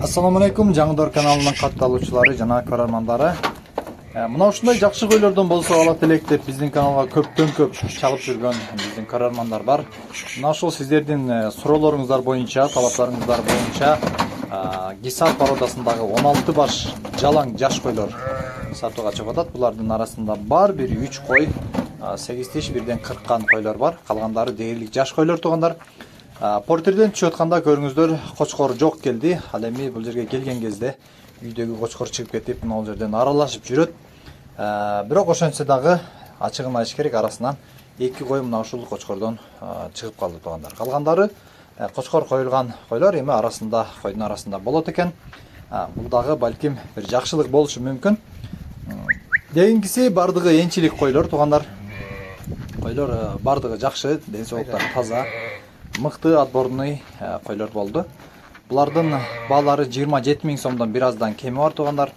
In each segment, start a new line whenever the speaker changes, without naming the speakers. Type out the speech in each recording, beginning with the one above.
Assalamu alaikum, Жаңдор каналынын катталуучулары жана көрөрмандары. Мына ушундай жакшы көйлөрдөн болсо ала элек деп биздин каналга көптөн көп чалып жүргөн биздин көрөрмандар бар. Мына ушул сиздердин суроолоруңуздар боюнча, талаптарыңыздар боюнча Гисар породасындагы 16 баш жалаң жаш койлор сатууга чыгып атат. Булардын арасында бар бир 3 кой 8 тиш бирден 40 койлор бар. Калгандары дээрлик жаш койлор туугандар. Портерден түшүп атканда көрүңүздөр кочкор жок келди. Ал эми бул жерге келген кезде үйдөгү кочкор чыгып кетип, мына жерден аралашып жүрөт. Бирок ошентсе дагы ачыгын айтыш керек, арасынан 2 кой мына ушул кочкордон чыгып калды туугандар. Калгандары кочкор коюлган койлор эми арасында, койдун арасында болот экен. Бул дагы балким бир жакшылык болушу мүмкүн. Дегенкиси бардыгы энчилик койлор туугандар. Койлор бардыгы жакшы, ден соолуктары таза. Мыкты отборный койлор болду. Булардын баалары 27 000 сомдон бир аздан кеми бар туугандар.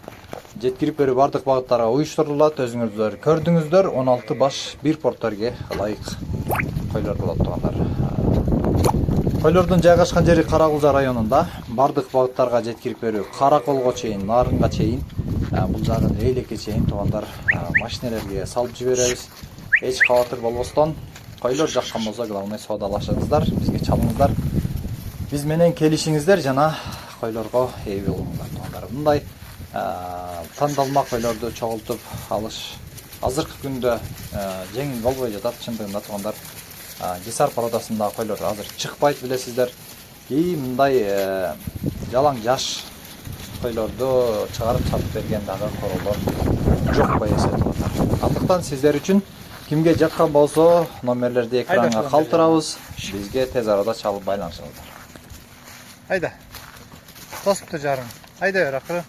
Жеткирип берүү бардык багыттарга уюштурулат. Өзүңүздөр көрдүңүздөр, 16 баш бир портерге ылайык койлор болот туугандар. Койлордун жайгашкан жери Каракулжа районунда. Бардык багыттарга жеткирип берүү Караколго чейин, Нарынга чейин, бул жагын Эйлекке чейин туугандар машинелерге салып жиберебиз. Эч кабатыр болбостон койлор жаккан болсо, главный соодалашыңыздар, бизге чалыңыздар. Биз менен келишиңиздер жана койлорго ээ болуңуздар туугандар. Мындай тандалма койлорду чогултуп алыш азыркы күндө жеңил болбой жатат. Чындыгында туугандар, Гисар породасындагы койлор азыр чыкпайт, билесиздер. Мындай жалаң жаш койлорду чыгарып сатып берген дагы королор жок байесе туугандар. Андыктан сиздер үчүн кимге жаккан болсо, номерлерди экранга калтырабыз. Бизге тез арада чалып байланышыңыздар.
Айда. Тосупту жарым. Айда бер акыры.